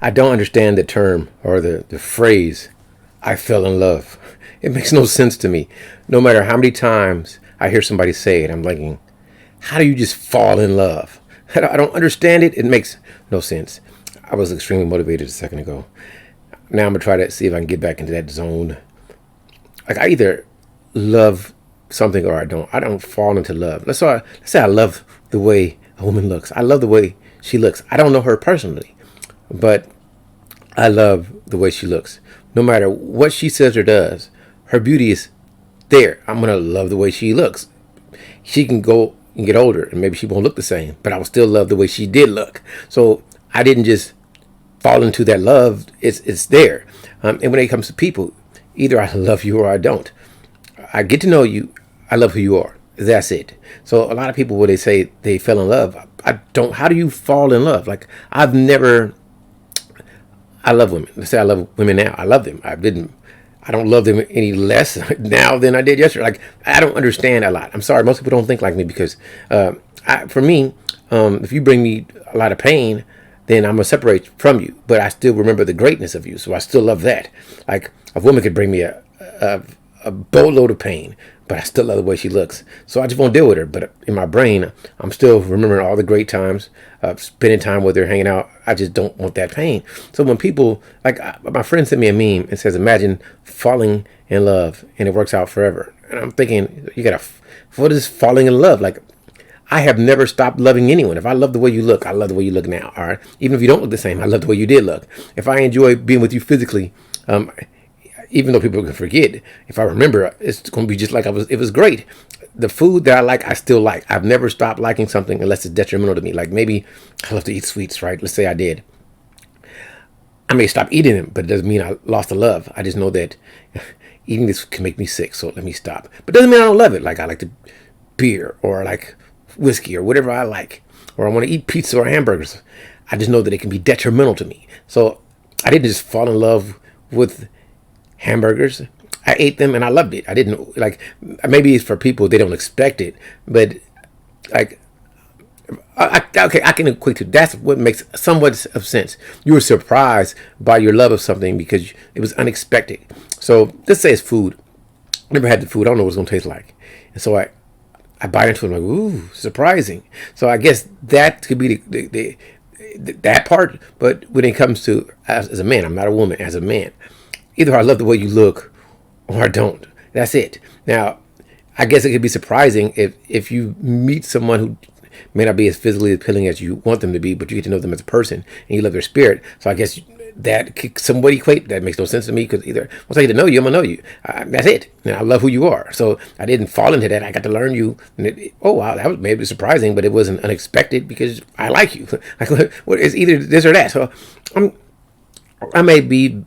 I don't understand the term or the phrase, I fell in love. It makes no sense to me. No matter how many times I hear somebody say it, I'm thinking, how do you just fall in love? I don't understand it. It makes no sense. I was extremely motivated a second ago. Now I'm going to try to see if I can get back into that zone. Like I either love something or I don't. I don't fall into love. Let's say I love the way a woman looks. I love the way she looks. I don't know her personally, but I love the way she looks. No matter what she says or does, her beauty is there. I'm going to love the way she looks. She can go and get older and maybe she won't look the same, but I will still love the way she did look. So I didn't just fall into that love. It's there. And when it comes to people, either I love you or I don't. I get to know you. I love who you are. That's it. So a lot of people, when they say they fell in love, I don't. How do you fall in love? Like I've never. I love women. Let's say I love women now. I love them. I don't love them any less now than I did yesterday. Like I don't understand a lot. I'm sorry. Most people don't think like me because, for me, if you bring me a lot of pain, then I'm gonna separate from you. But I still remember the greatness of you, so I still love that. Like a woman could bring me a boatload of pain, but I still love the way she looks. So I just won't deal with her. But in my brain, I'm still remembering all the great times, spending time with her, hanging out. I just don't want that pain. So when people, like my friend sent me a meme and says, imagine falling in love and it works out forever. And I'm thinking, what is falling in love? Like, I have never stopped loving anyone. If I love the way you look, I love the way you look now. All right. Even if you don't look the same, I love the way you did look. If I enjoy being with you physically, even though people can forget, if I remember, it's going to be just like it was great. The food that I like, I still like. I've never stopped liking something unless it's detrimental to me. Like maybe I love to eat sweets, right? Let's say I did. I may stop eating them, but it doesn't mean I lost the love. I just know that eating this can make me sick, so let me stop. But it doesn't mean I don't love it. Like I like the beer or I like whiskey or whatever I like. Or I want to eat pizza or hamburgers. I just know that it can be detrimental to me. So I didn't just fall in love with hamburgers. I ate them and I loved it. I didn't like, maybe it's for people, they don't expect it, but like, okay, I can equate to that's what makes somewhat of sense. You were surprised by your love of something because it was unexpected. So let's say it's food. I never had the food. I don't know what it's going to taste like. And so I bite into it. I'm like, ooh, surprising. So I guess that could be that part. But when it comes to as a man, I'm not a woman, as a man, either I love the way you look or I don't. That's it. Now, I guess it could be surprising if you meet someone who may not be as physically appealing as you want them to be, but you get to know them as a person and you love their spirit. So I guess that could somewhat equate. That makes no sense to me because either once I get to know you, I'm gonna know you. That's it. And I love who you are. So I didn't fall into that. I got to learn you. And oh wow, that was maybe surprising, but it wasn't unexpected because I like you. Like what is either this or that. So I may be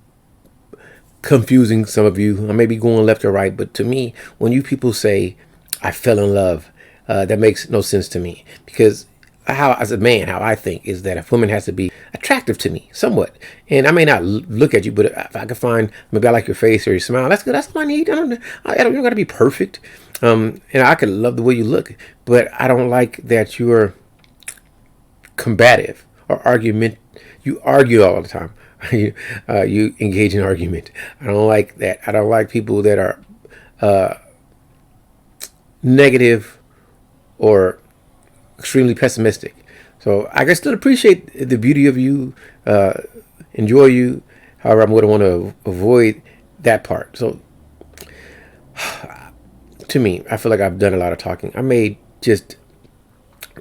confusing some of you. I may be going left or right, but to me, when you people say I fell in love, that makes no sense to me because how, as a man, how I think is that a woman has to be attractive to me somewhat. And I may not look at you, but if I can find, maybe I like your face or your smile, that's good. That's what I need. You don't got to be perfect. And I could love the way you look, but I don't like that you're combative or argument. You argue all the time. You engage in argument. I don't like that. I don't like people that are negative or extremely pessimistic. So I can still appreciate the beauty of you, enjoy you. However, I'm going to want to avoid that part. So to me, I feel like I've done a lot of talking. I may just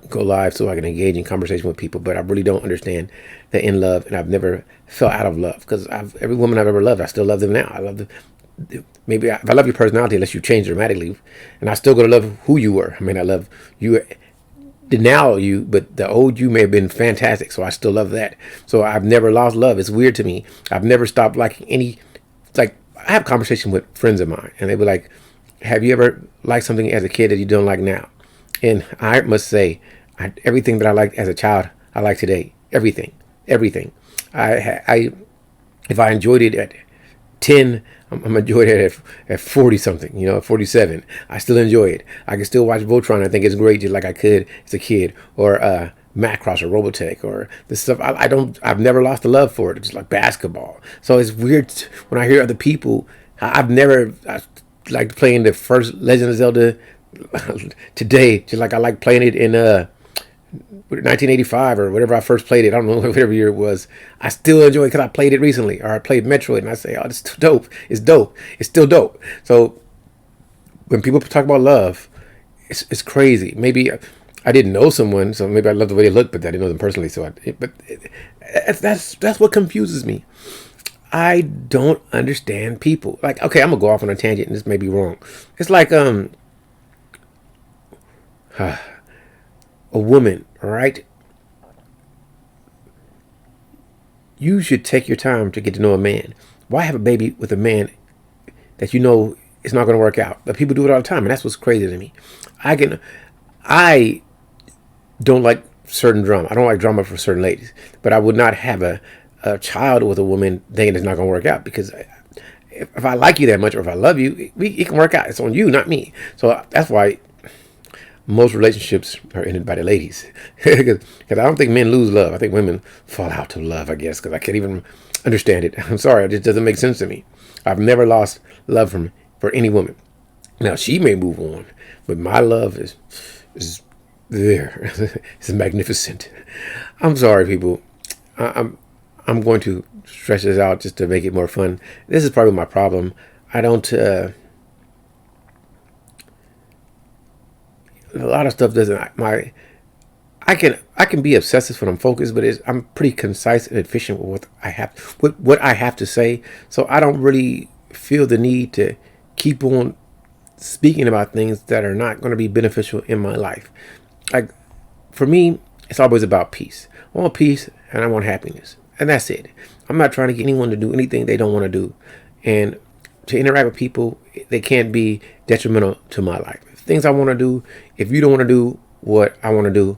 go live so I can engage in conversation with people, but I really don't understand the in love, and I've never felt out of love because every woman I've ever loved, I still love them now. I love them. Maybe if I love your personality, unless you change dramatically, and I still gonna love who you were. I mean, I love you, the now you, but the old you may have been fantastic, so I still love that. So I've never lost love. It's weird to me. I've never stopped liking any. Like I have conversation with friends of mine, and they be like, "Have you ever liked something as a kid that you don't like now?" And I must say, everything that I liked as a child, I like today. Everything. If I enjoyed it at 10, I'm enjoying it at 40 something, at 47. I still enjoy it. I can still watch Voltron. I think it's great just like I could as a kid. Or Macross or Robotech or this stuff. I've never lost a love for it. It's like basketball. So it's weird when I hear other people. I like playing the first Legend of Zelda today, just like I like playing it in 1985 or whatever I first played it. I don't know, whatever year it was. I still enjoy it because I played it recently, or I played Metroid, and I say, oh, it's too dope. It's dope. It's still dope. So when people talk about love, it's crazy. Maybe I didn't know someone, so maybe I love the way they look, but I didn't know them personally. That's what confuses me. I don't understand people. Like, okay, I'm gonna go off on a tangent, and this may be wrong. It's like a woman, all right? You should take your time to get to know a man. Why have a baby with a man that you know it's not going to work out? But people do it all the time, and that's what's crazy to me. I don't like certain drama. I don't like drama for certain ladies, but I would not have a child with a woman thinking it's not going to work out, because if I like you that much, or if I love you, it can work out. It's on you, not me. So that's why most relationships are ended by the ladies, because I don't think men lose love. I think women fall out of love, I guess, because I can't even understand it. I'm sorry, it just doesn't make sense to me. I've never lost love for any woman. Now, she may move on, but my love is there. It's magnificent. I'm sorry, people. I'm going to stretch this out just to make it more fun. This is probably my problem. I don't. A lot of stuff doesn't. I can be obsessive when I'm focused, but I'm pretty concise and efficient with what I have to say. So I don't really feel the need to keep on speaking about things that are not going to be beneficial in my life. Like, for me, it's always about peace. I want peace and I want happiness, and that's it. I'm not trying to get anyone to do anything they don't want to do, and to interact with people, they can't be detrimental to my life. Things I want to do, if you don't want to do what I want to do,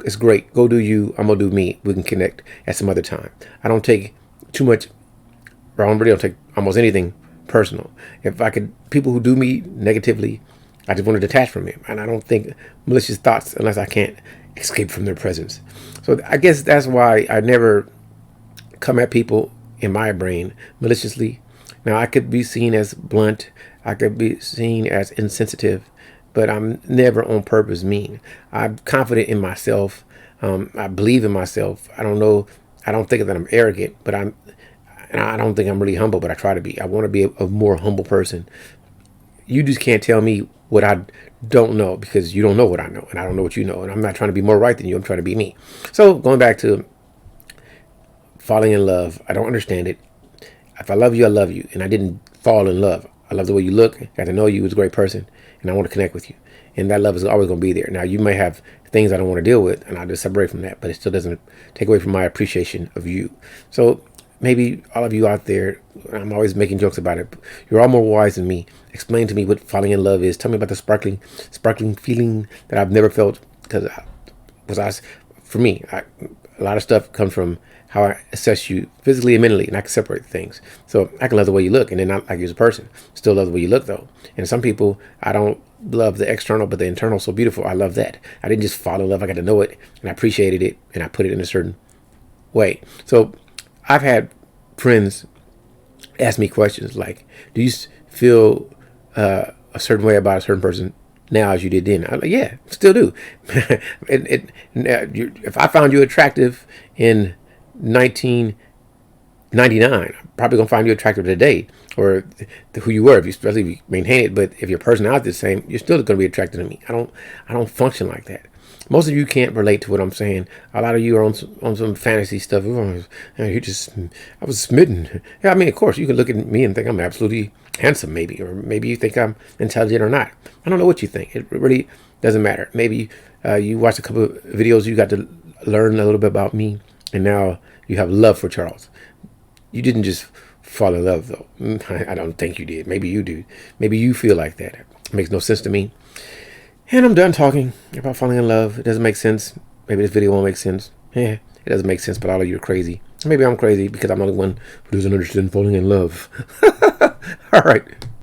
it's great. Go do you. I'm gonna do me. We can connect at some other time. I don't take too much, or I don't take almost anything personal. If I could, people who do me negatively, I just want to detach from them, and I don't think malicious thoughts unless I can't escape from their presence. So I guess that's why I never come at people in my brain maliciously. Now, I could be seen as blunt. I could be seen as insensitive, but I'm never on purpose mean. I'm confident in myself. I believe in myself. I don't know. I don't think that I'm arrogant, but and I don't think I'm really humble, but I try to be. I want to be a more humble person. You just can't tell me what I don't know, because you don't know what I know, and I don't know what you know, and I'm not trying to be more right than you. I'm trying to be me. So going back to falling in love, I don't understand it. If I love you, I love you, and I didn't fall in love. I love the way you look, got to know you as a great person, and I want to connect with you. And that love is always going to be there. Now, you may have things I don't want to deal with, and I'll just separate from that, but it still doesn't take away from my appreciation of you. So maybe all of you out there, I'm always making jokes about it, you're all more wise than me. Explain to me what falling in love is. Tell me about the sparkling feeling that I've never felt, because for me, a lot of stuff comes from how I assess you physically and mentally, and I can separate things. So I can love the way you look and then not like you as a person. Still love the way you look, though. And some people, I don't love the external, but the internal so beautiful. I love that. I didn't just fall in love. I got to know it, and I appreciated it, and I put it in a certain way. So I've had friends ask me questions like, do you feel a certain way about a certain person now as you did then? I'm like, yeah, still do. If I found you attractive in 1999, I'm probably gonna find you attractive today, or who you were, especially if you maintain it. But if your personality is the same, you're still gonna be attracted to me. I don't function like that. Most of you can't relate to what I'm saying. A lot of you are on some fantasy stuff. I was smitten. Yeah, I mean, of course, you can look at me and think I'm absolutely handsome, maybe, or maybe you think I'm intelligent or not. I don't know what you think. It really doesn't matter. Maybe you watched a couple of videos, you got to learn a little bit about me, and now you have love for Charles. You didn't just fall in love, though. I don't think you did. Maybe you do. Maybe you feel like that. It makes no sense to me. And I'm done talking about falling in love. It doesn't make sense. Maybe this video won't make sense. Yeah, it doesn't make sense, but all of you are crazy. Maybe I'm crazy because I'm the only one who doesn't understand falling in love. All right.